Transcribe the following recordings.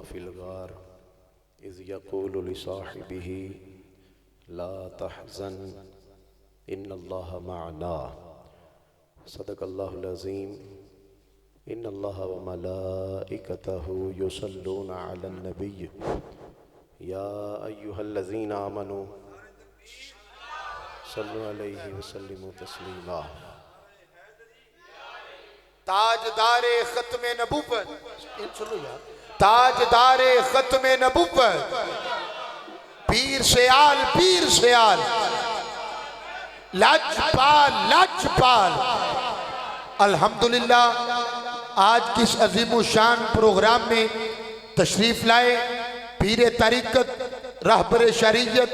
Fill गार is यक़ूलु लिसाहिबिही ला तहज़न इन्नल्लाहा मअना सदक़ल्लाहुल अज़ीम। इन्नल्लाहा व मलाइकतहु युसल्लूना Alan नबिय्य या अय्युहल्लज़ीना आमनू सल्लु अलैहि व सल्लिमू तस्लीमा। ताजदारे खत्मे नबूवत, सुनो यार, ताजदारे खत्मे नबूवत, पीर से आल लाजपाल लाजपाल। अल्हम्दुलिल्लाह आज किस अजीम शान प्रोग्राम में तशरीफ लाए पीर तरीक़त रहबर शरीयत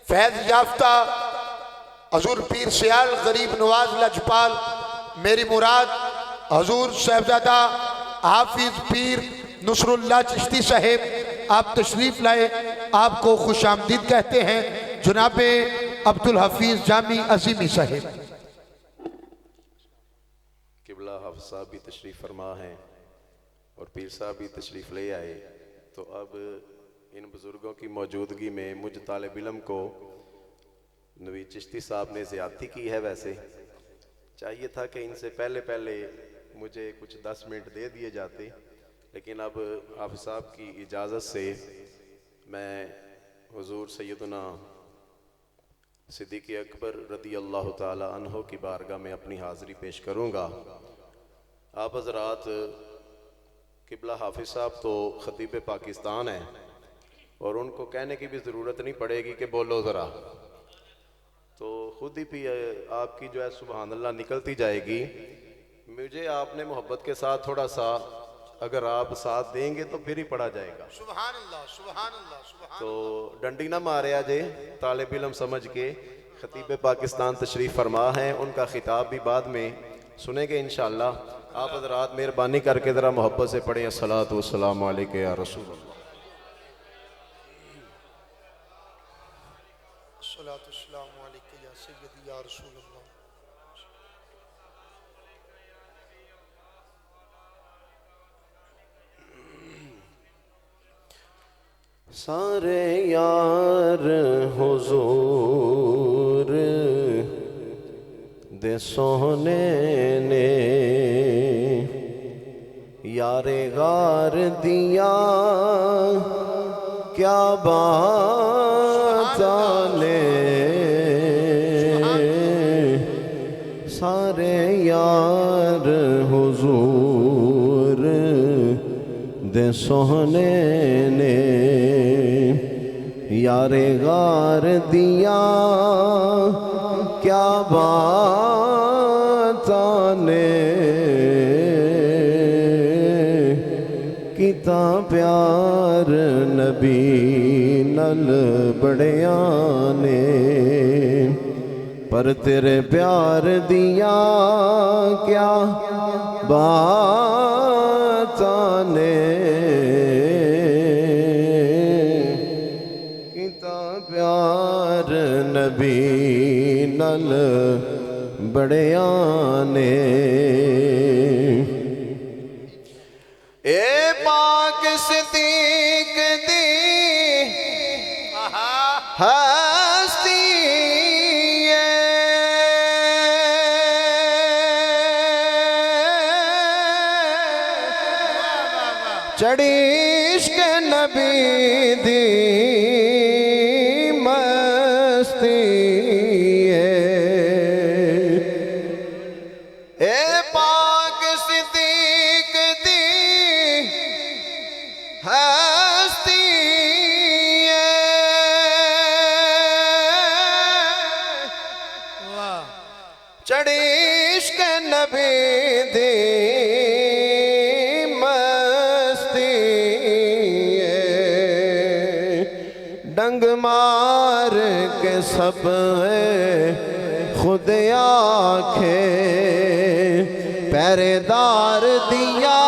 फैज़ याफ्ता हजूर पीर सियाल गरीब नवाज लाजपाल मेरी मुराद हजूर साहबजादा हाफिज पीर नुसरुल्लाह चिश्ती साहेब आप तशरीफ लाए, आपको खुश आमदीद कहते हैं। जनाबे अब्दुल हफीज जामी अजीमी साहेब। किबला हाफ़िज़ साहब भी तशरीफ़ फरमा हैं और पीर साहब भी तशरीफ़ ले आए। तो अब इन बुज़ुर्गों की मौजूदगी में मुझ तालिब इल्म को नवीद चिश्ती साहब ने ज़्यादती की है। वैसे चाहिए था कि इनसे पहले मुझे कुछ 10 मिनट दे दिए जाते, लेकिन अब हाफ़िज़ साहब की इजाज़त से मैं हुज़ूर सैयदना सिद्दीक़ अकबर रदी अल्लाह ताला अन्हो की बारगाह में अपनी हाज़िरी पेश करूँगा। आप हज़रात किबला हाफ़िज़ साहब तो ख़तीब पाकिस्तान हैं और उनको कहने की भी ज़रूरत नहीं पड़ेगी कि बोलो ज़रा, तो खुद ही भी आपकी जो है सुबहान अल्लाह निकलती जाएगी। मुझे आपने मोहब्बत के साथ थोड़ा सा अगर आप साथ देंगे तो फिर ही पढ़ा जाएगा। सुभान अल्लाह सुभान अल्लाह सुभान। तो डंडी ना मारे आजे, तालिब इल्म समझ के खतीब पाकिस्तान तशरीफ़ फरमा हैं, उनका खिताब भी बाद में सुनेंगे इंशाअल्लाह। आप हज़रात मेहरबानी करके ज़रा मोहब्बत से पढ़ें अस्सलातु वस्सलामु अलैका या रसूल अल्लाह। अस्सलातु वस्सलामु अलैका या सय्यदी या रसूल अल्लाह। सारे यार हुजूर दे सोहने ने यारे गार दिया क्या बात ने। सारे यार हुजूर दे सोहने ने यारे गार दिया क्या बात ने। किता प्यार नबी नल बड़िया ने, पर तेरे प्यार दिया क्या बात ने। किता प्यार नबी नल बड़िया ने। ए पाक सिद्दीक़ दी हस्ती चढ़ी इश्क नबी दी मस्ती। ए पाक सिद्दीक़ दी हस्ती चढ़ी इश्क नबी दी डंग मार के सब खुद आखे पहरेदार दिया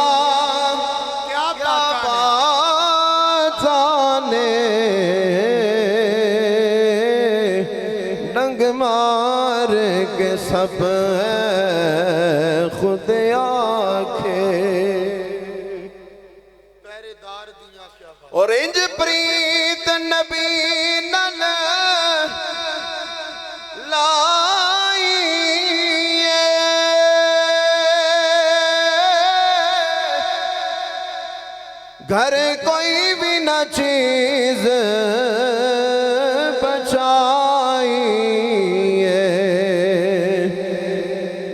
क्या बात ने। डंग मार के सब खुद आखे पहरेदार दिया और इंज प्रीत नबी नल लाई घर कोई भी न चीज बचाई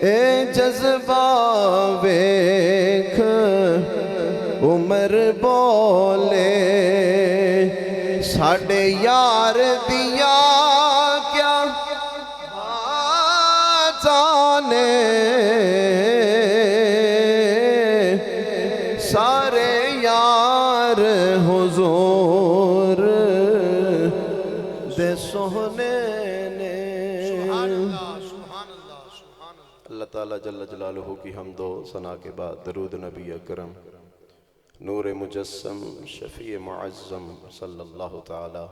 ए जज्बा वेख उमर बोले साडे यार दिया क्या जाने सारे यार हुजूर दे सोहने ने। अल्लाह ताला जल्ल जलालुहु की हमदो सना के बाद दरूद नबी अकरम नूर मुजस्सम शफ़ी मुअज़्ज़म सल्लल्लाहु ताला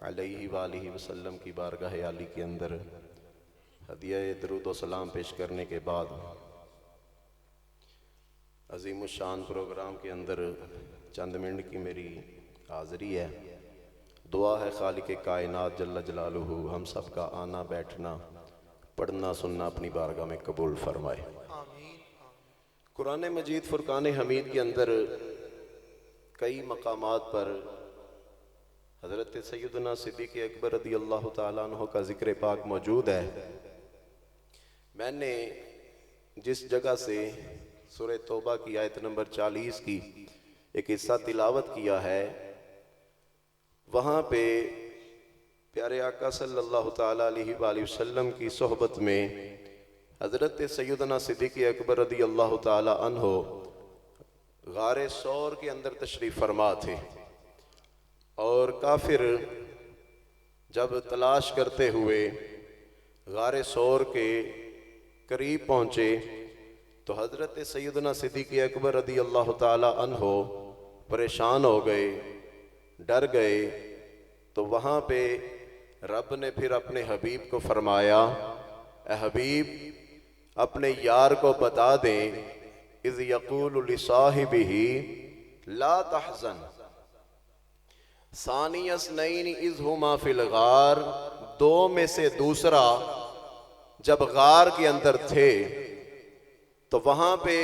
अलैहि वालिहि वसल्लम की बारगाह आली के अंदर हदिया दरूद व सलाम पेश करने के बाद अज़ीम शान प्रोग्राम के अंदर चंद मिनट की मेरी हाज़री है। दुआ है खालिक कायनात जल्ल जलालुहु हम सब का आना बैठना पढ़ना सुनना अपनी बारगाह में कबूल फरमाए। कुरान मजीद फुरकान हमीद के अंदर कई मकामात पर हज़रत सैयदना सिद्दीक़ अकबर रज़ी अल्लाह ताला अन्हु का ज़िक्र पाक मौजूद है। मैंने जिस जगह से सूरह तौबा की आयत नंबर 40 की एक हिस्सा तिलावत किया है, वहाँ पे प्यारे आका सल्लल्लाहु ताला अलैहि वसल्लम की सोहबत में हज़रत सैयदना सिद्दीक़ अकबर रज़ी अल्लाह ताला अन्हु गारे सौर के अंदर तशरीफ़ फरमा थे और काफिर जब तलाश करते हुए गारे सौर के करीब पहुँचे तो हज़रत सैयदना सिद्दीक़ अकबर रज़ी अल्लाह ताला अन्हु परेशान हो गए, डर गए। तो वहाँ पे रब ने फिर अपने हबीब को फरमाया, ए हबीब अपने यार को बता दें, इज़ यक़ूलु लिसाहिबिही ला तहज़न सानी अस्नैन इज़ हुमा फिल गार, दो में से दूसरा जब गार के अंदर थे तो वहाँ पे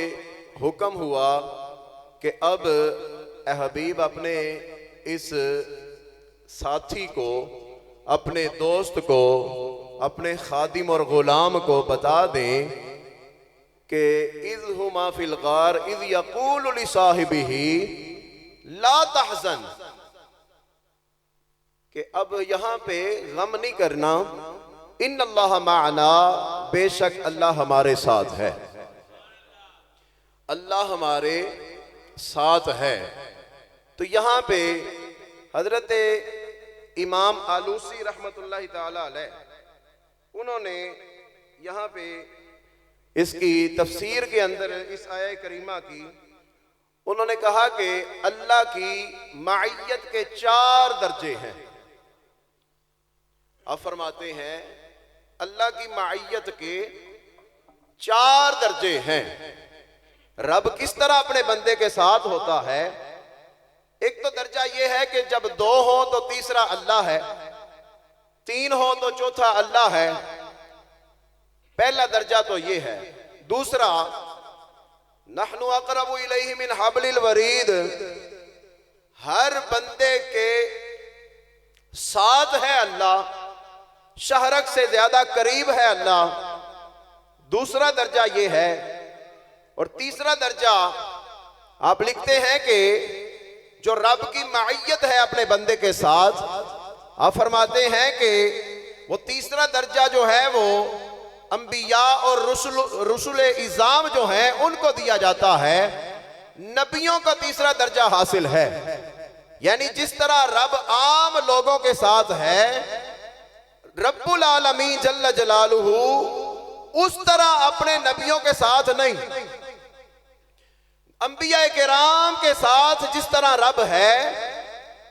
हुक्म हुआ कि अब ए हबीब अपने इस साथी को, अपने दोस्त को, अपने खादिम और गुलाम को बता दें कि इज़ हुमा फिल गार इज़ यक़ूलु लिसाहिबिही ला तहज़न, कि अब यहाँ पे गम नहीं करना, इन्नल्लाह माअना, बेशक अल्लाह हमारे साथ है, अल्लाह हमारे साथ है। तो यहाँ पे हजरत इमाम आलूसी रहमतुल्लाहि ताला अलैह उन्होंने यहाँ पे इसकी तफसीर के अंदर इस आया करीमा की उन्होंने कहा कि अल्लाह की माइयत के 4 दर्जे हैं। आप फरमाते हैं अल्लाह की माइयत के 4 दर्जे हैं। रब किस तरह अपने बंदे के साथ होता है? एक तो दर्जा यह है कि जब 2 हो तो तीसरा अल्लाह है, 3 हो तो चौथा अल्लाह है। पहला दर्जा तो यह है। दूसरा, नहनु अक़रबु इलैहि मिन हब्लिल वरीद, हर बंदे के साथ है अल्लाह, शहरक से ज्यादा करीब है अल्लाह। दूसरा दर्जा यह है। और तीसरा दर्जा आप लिखते हैं कि जो रब की माइयत है अपने बंदे के साथ, आप फरमाते हैं कि वो तीसरा दर्जा जो है वो अंबिया और रसूल इज़ाम जो हैं उनको दिया जाता है। नबियों का तीसरा दर्जा हासिल है। यानी जिस तरह रब आम लोगों के साथ है, रब्बुल आलमीन जल्ल जलालुहु उस तरह अपने नबियों के साथ नहीं। अंबिया किराम के साथ जिस तरह रब है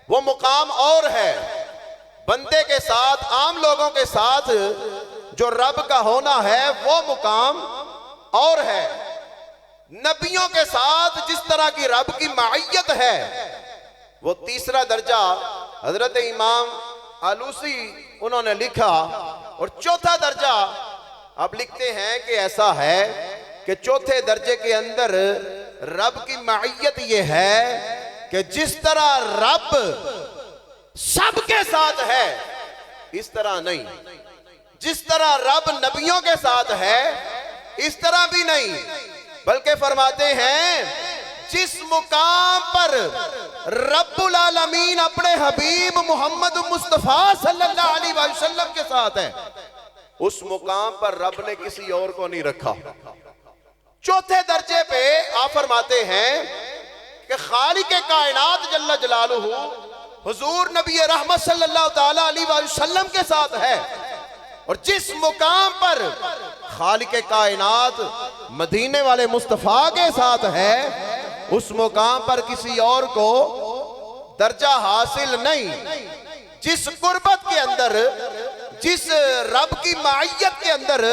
वो मुकाम और है। बंदे के साथ, आम लोगों के साथ जो रब का होना है वो मुकाम और है। नबियों के साथ जिस तरह की रब की माइयत है, वो तीसरा दर्जा हजरत इमाम आलूसी उन्होंने लिखा। और चौथा दर्जा अब लिखते हैं कि ऐसा है कि चौथे दर्जे के अंदर रब की माइयत ये है कि जिस तरह रब सबके साथ है इस तरह नहीं, जिस तरह रब नबियों के साथ है इस तरह भी नहीं, बल्कि फरमाते हैं जिस मुकाम पर रब्बुल आलमीन अपने हबीब मोहम्मद मुस्तफा सल्लल्लाहु अलैहि वसल्लम के साथ है उस मुकाम पर रब ने किसी और को नहीं रखा। चौथे दर्जे पे आप फरमाते हैं कि खालिक कायनात जल्ल जलालुहु हुजूर नबी रहमत सल्लल्लाहु ताला अलैहि वसल्लम के साथ है। और जिस मुकाम पर खालिक कायनात मदीने वाले मुस्तफा के साथ है उस मुकाम पर किसी और को दर्जा हासिल नहीं। जिस कुर्बत के अंदर, जिस रब की माइयत के अंदर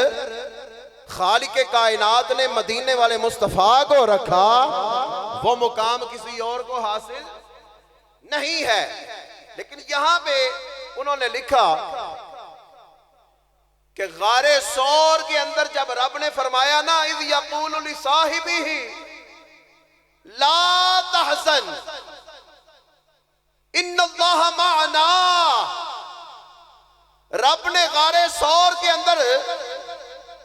खालिक कायनात ने मदीने वाले मुस्तफा को रखा वो मुकाम किसी और को हासिल नहीं है। लेकिन यहां पे उन्होंने लिखा कि गारे सौर के अंदर जब रब ने फरमाया ना इज़ यक़ूलु लिसाहिबिही ला तहज़न इन्नल्लाह मअना, रब ने गारे सौर के अंदर,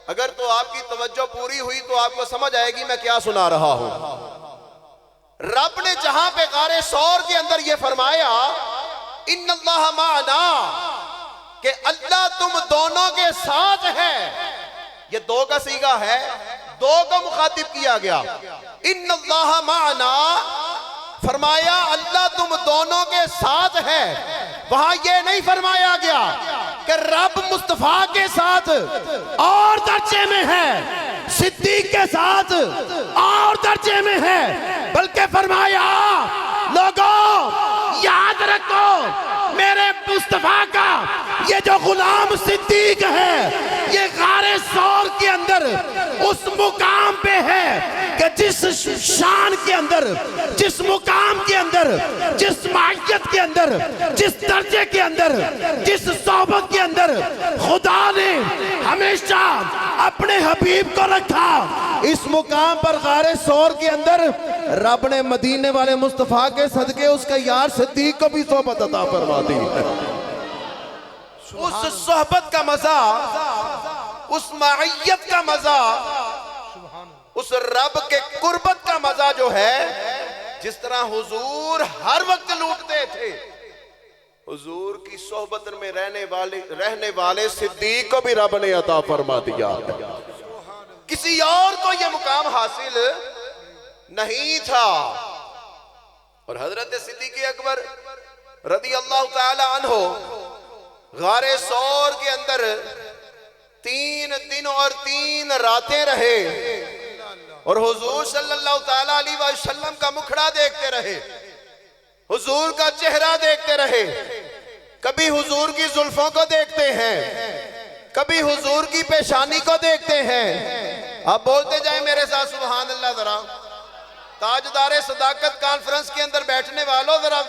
अगर तो आपकी तवज्जो पूरी हुई तो आपको समझ आएगी मैं क्या सुना रहा हूं। रब ने जहां पे गारे सौर के अंदर यह फरमाया इन्नल्लाह मअना कि अल्लाह तुम दोनों के साथ है, ये दो का सीगा है, दो को मुखातिब किया गया। इन्नल्लाह मअना फरमाया अल्लाह तुम दोनों के साथ है। वहां ये नहीं फरमाया गया कि रब मुस्तफा के साथ और दर्जे में है, सिद्दीक के साथ और दर्जे में है, बल्कि फरमाया लोगों याद रखो मेरे मुस्तफा का ये जो गुलाम सिद्दीक है ये गारे सौर के अंदर उस मुकाम पे है कि जिस शान के अंदर, जिस मुकाम के अंदर, जिस मायत के अंदर, जिस दर्जे के अंदर, जिस सोबत के अंदर खुदा ने हमेशा अपने हबीब को रखा, इस मुकाम पर गारे सौर के अंदर रब ने मदीने वाले मुस्तफा के सदके उसका यार सिद्दीक को भी सोबत अता फरमा दी है। उस सोहबत का मजा, उस मायत का मजा, उस रब के कुर्बत का मजा जो है, जिस तरह हुजूर हर वक्त लूटते थे, हुजूर की सोहबत में रहने वाले सिद्दीक को भी रब ने अता फरमा दिया। किसी और को यह मुकाम हासिल नहीं था। और हजरत सिद्दीक अकबर रदी अल्लाह ताला अन्हो गारे सौर के अंदर 3 दिन और 3 रातें रहे और हुजूर सल्लल्लाहु ताला अलैहि वसल्लम का मुखड़ा देखते रहे, हुजूर का चेहरा देखते रहे। कभी हुजूर की जुल्फों को देखते हैं, कभी हुजूर की पेशानी को देखते हैं। आप बोलते जाए मेरे साथ सुभान अल्लाह। जरा ताजदारे सदाकत कॉन्फ्रेंस के अंदर बैठने वालों जरा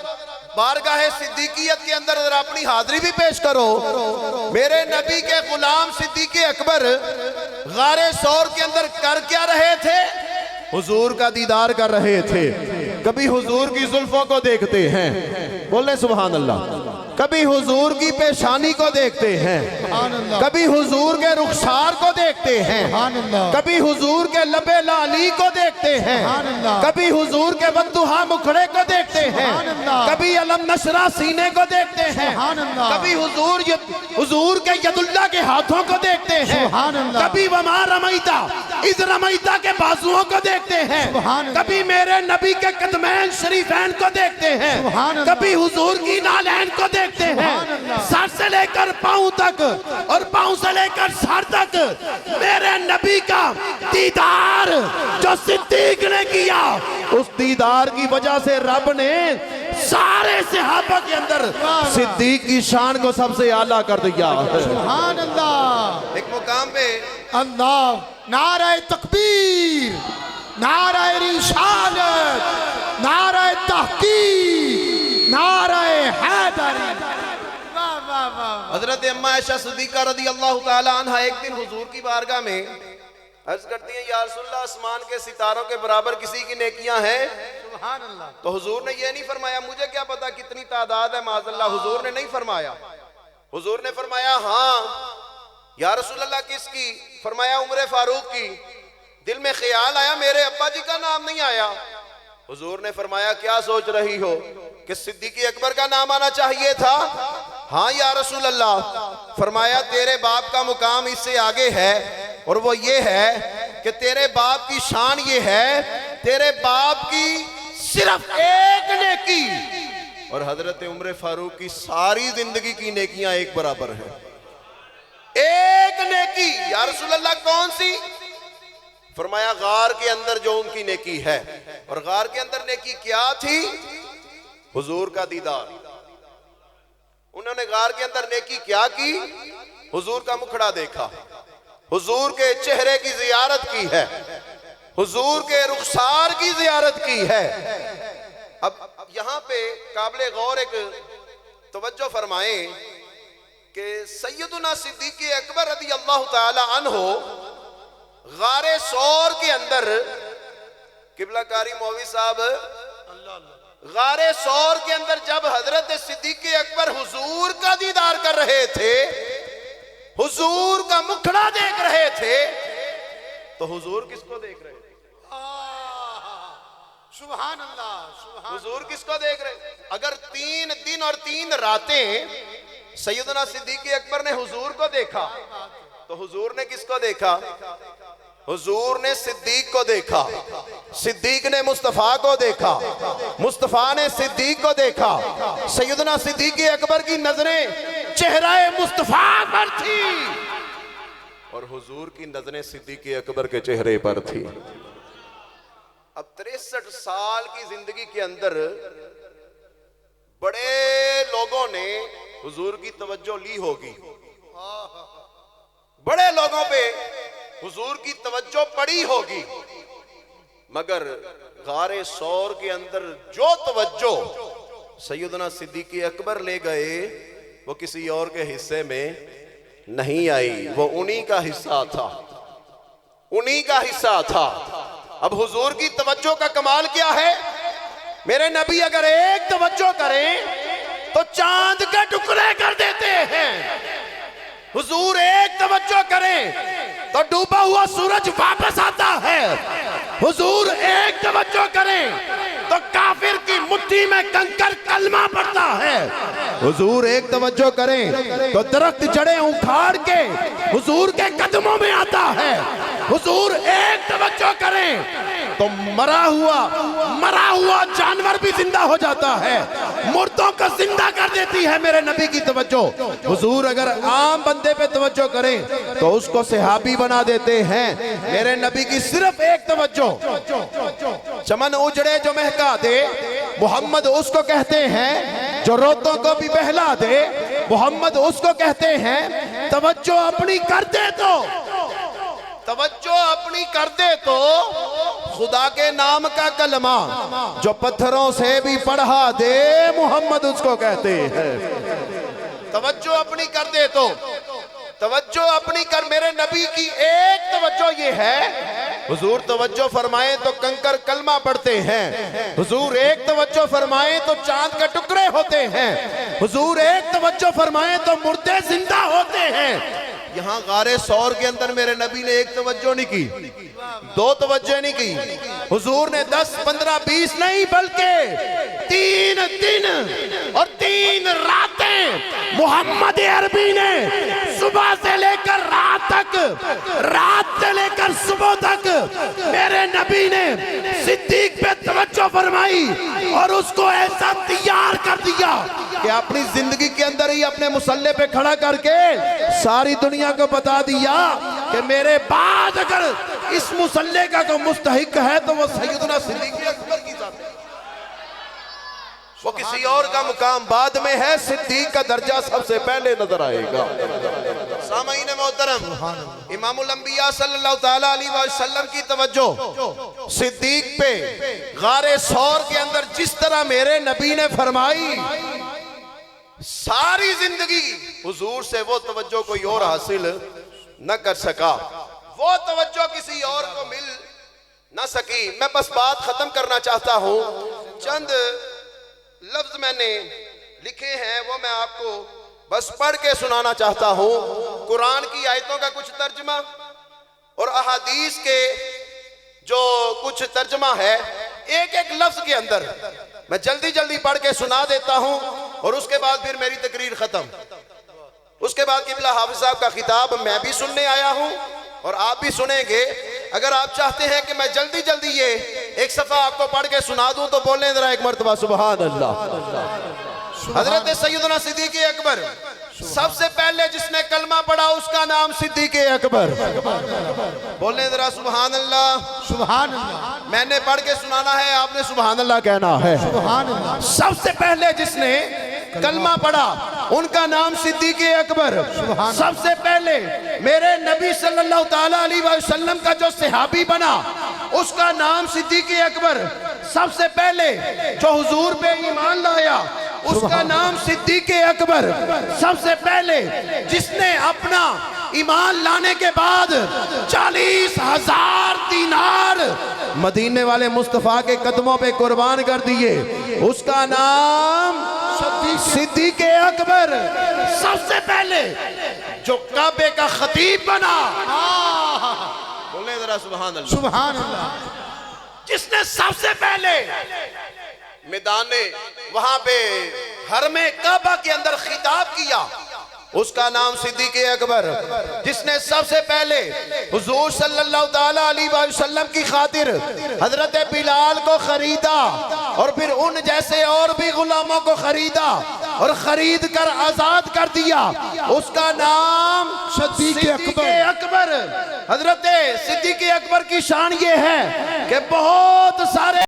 बारगाहे सिद्दीकियत के अंदर जरा अपनी हाजिरी भी पेश करो। मेरे नबी के गुलाम सिद्दीक अकबर गारे सौर के अंदर कर क्या रहे थे? हुजूर का दीदार कर रहे थे। कभी हुजूर की जुल्फों को देखते हैं, बोले सुभान अल्लाह। कभी हुजूर की पेशानी को देखते हैं, कभी हुजूर के रुखसार को देखते हैं, कभी हुजूर के लबे लाली को देखते हैं, कभी हुजूर के बद्दुहा मुखड़े को देखते हैं, कभी अलम नशरा सीने को देखते हैं, कभी हुजूर के यदुल्ला के हाथों को देखते हैं, कभी वमा रमैता इस रमैता के बाजुओं को देखते हैं, कभी मेरे नबी के कदमैन शरीफैन को देखते हैं, कभी हुजूर की नालैन को देखते हैं। सर से लेकर पांव तक और पांव से लेकर सर तक मेरे नबी का दीदार जो सिद्दीक ने किया, उस दीदार की वजह से रब ने सारे सहाबा के अंदर सिद्दीक की शान को सबसे आला कर दिया। सुभान अल्लाह। एक मुकाम पे अल्लाह, नारे तकबीर, नारे रिसालत, नारे तहकीक, हजरत अम्मा आयशा सिद्दीका रदी अल्लाह ताला अन्हा एक दिन हुजूर की बारगाह में अर्ज करती हैं, या रसूलल्लाह, आसमान के सितारों के बराबर किसी की नेकियां हैं? सुभान अल्लाह। तो हुजूर ने ये नहीं फरमाया मुझे क्या पता कितनी तादाद है, माज़अल्लाह। हुजूर ने नहीं फरमाया। हुजूर ने फरमाया हाँ या रसूलल्लाह, किसकी? फरमाया उमर फारूक की। दिल में ख्याल आया मेरे अब्बा जी का नाम नहीं आया। हुजूर ने फरमाया क्या सोच रही हो कि सिद्दीक़ अकबर का नाम आना चाहिए था? हाँ या रसूल अल्लाह। फरमाया तेरे बाप का मुकाम इससे आगे है, और वो ये है कि तेरे बाप की शान ये है, तेरे बाप की सिर्फ एक नेकी और हजरत उमर फारूक की सारी जिंदगी की नेकियां एक बराबर है। एक नेकी। या रसूल अल्लाह कौन सी? फरमाया गार के अंदर जो उनकी नेकी है। और गार के अंदर नेकी क्या थी? हुजूर का दीदार। उन्होंने गार के अंदर नेकी क्या की? हुजूर का मुखड़ा देखा, हुजूर के चेहरे की जियारत की है, हुजूर के रुखसार की जियारत की है। अब यहां पे काबिले गौर एक तवज्जो फरमाएं कि सैयदुना सिद्दीक़ अकबर रज़ी अल्लाह ताला अन्हो गारे सौर के अंदर, किबला कारी मौलवी साहब, गारे सौर के अंदर जब हजरत सिद्दीक़ अकबर हुजूर का दीदार कर रहे थे, हुजूर का मुखड़ा देख रहे थे, तो हुजूर किसको देख रहे थे? सुभान अल्लाह। हुजूर किसको देख रहे? अगर 3 दिन और 3 रातें सैयदना सिद्दीक़ अकबर ने हुजूर को देखा, तो हुजूर ने किसको देखा? हुजूर ने सिद्दीक को देखा, सिद्दीक ने मुस्तफा को देखा, मुस्तफा ने सिद्दीक को देखा। सैयदना सिद्दीक अकबर की नजरें चेहरे मुस्तफा पर थी और हुजूर की नजरें सिद्दीक अकबर के चेहरे पर थी। अब 63 साल की जिंदगी के अंदर बड़े लोगों ने हुजूर की तवज्जो ली होगी, बड़े लोगों पे हुजूर की तवज्जो पड़ी होगी, मगर गारे सौर के अंदर जो तवज्जो सैयदना सिद्दीक़ अकबर ले गए वो किसी और के हिस्से में नहीं आई, वो उन्हीं का हिस्सा था, उन्हीं का हिस्सा था। अब हुजूर की तवज्जो का कमाल क्या है? मेरे नबी अगर एक तवज्जो करें तो चांद के टुकड़े कर देते हैं। हुजूर एक तवज्जो करें तो डूबा हुआ सूरज वापस आता है। हुजूर एक तवज्जो करें तो काफिर की मुट्ठी में कंकर कलमा पड़ता है। हुजूर एक तवज्जो करें तो दरख्त जड़ें उखाड़ के हुजूर के कदमों में आता है। हुजूर एक तवज्जो करें तो मरा हुआ जानवर भी जिंदा हो जाता है, मुर्दों को जिंदा कर देती है मेरे नबी की तवज्जो। हुजूर अगर आम बंदे पे तवज्जो करें तो उसको सहाबी बना देते हैं। मेरे नबी की सिर्फ एक तवज्जो, चमन उजड़े जो महका दे मोहम्मद उसको कहते हैं, जो रोतों को भी बहला दे मोहम्मद उसको कहते हैं। तवज्जो अपनी कर दे तो, तवज्जो अपनी कर दे तो खुदा के नाम का कलमा जो पत्थरों से भी पढ़ा दे मोहम्मद उसको कहते हैं। तवज्जो अपनी कर दे तो, तवज्जो अपनी कर। मेरे नबी की एक तवज्जो ये है, हुजूर तवज्जो फरमाए तो कंकर कलमा पढ़ते हैं। हुजूर एक तवज्जो फरमाए तो चांद के टुकड़े होते हैं। हुजूर एक तवज्जो फरमाए तो मुर्दे जिंदा होते हैं। यहाँ गारे सौर के अंदर मेरे नबी ने एक तवज्जो नहीं की, 2 तवज्जो नहीं की, हुजूर ने 10, 15, 20 नहीं बल्कि 3 दिन और 3 रातें मोहम्मद अरबी ने सुबह से लेकर रात तक, रात से लेकर सुबह तक मेरे नबी ने सिद्दीक पे तवज्जो फरमाई और उसको ऐसा तैयार कर दिया कि अपनी जिंदगी के अंदर ही अपने मुसल्ले पे खड़ा करके सारी दुनिया को बता दिया कि मेरे बाद अगर इस मुसल्ले का कोई मुस्तहिक है तो वो सैयदना सिद्दीक़ अकबर की जात है। वो किसी और का मुकाम बाद में है, सिद्दीक का दर्जा सबसे पहले नजर आएगा। सामईन मोहतरम, इमामुल अंबिया सल्लल्लाहु तआला अलैहि वसल्लम की तवज्जो सिद्दीक पे गारे सौर के अंदर जिस तरह मेरे नबी ने फरमाई, सारी जिंदगी हुजूर से वो तवज्जो कोई और हासिल न कर सका, वो तवज्जो किसी और को मिल न सकी। मैं बस बात खत्म करना चाहता हूं, चंद लफ्ज मैंने लिखे हैं वो मैं आपको बस पढ़ के सुनाना चाहता हूं। कुरान की आयतों का कुछ तर्जमा और अहादीस के जो कुछ तर्जमा है, एक एक लफ्ज के अंदर मैं जल्दी जल्दी पढ़ के सुना देता हूं और उसके बाद फिर मेरी तकरीर खत्म। उसके बाद किबला हाफिज साहब का खिताब मैं भी सुनने आया हूं और आप भी सुनेंगे। अगर आप चाहते हैं कि मैं जल्दी जल्दी ये एक सफा आपको पढ़ के सुना दूं तो बोलें जरा एक मर्तबा सुभान अल्लाह। हजरत सैयदना सिद्दीक़ अकबर, सबसे पहले जिसने कलमा पढ़ा उसका नाम सिद्दीक़ अकबर। बोलें जरा सुभान अल्लाह। सुभान अल्लाह। मैंने पढ़ के सुनाना है, आपने सुभान अल्लाह कहना है। सुभान अल्लाह। सबसे पहले जिसने कलमा पढ़ा उनका नाम सिद्दीक़ अकबर। सबसे पहले मेरे नबी सल्लल्लाहु ताला अलैहि वसल्लम का जो सहाबी बना उसका नाम सिद्दीक़ अकबर। सबसे पहले जो हुजूर पे ईमान लाया उसका नाम सिद्दीक़ अकबर। सबसे पहले जिसने अपना ईमान लाने के बाद 40,000 दीनार मदीने वाले मुस्तफा के कदमों पे कुर्बान कर दिए उसका नाम सिद्दीक़ अकबर। सबसे पहले जो काबे का खतीब बना, बोले जरा सुभान अल्लाह। सुभान अल्लाह। जिसने सबसे पहले मैदाने वहां पे हरमे काबा के अंदर खिताब किया उसका नाम सिद्दीक़ अकबर। जिसने सबसे पहले हुजूर सल्लल्लाहु ताला अलैहि वसल्लम की खातिर हजरत बिलाल को खरीदा और फिर उन जैसे और भी गुलामों को खरीदा और खरीद कर आजाद कर दिया उसका नाम सिद्दीक़ अकबर। हजरत सिद्दीक़ अकबर की शान ये है कि बहुत सारे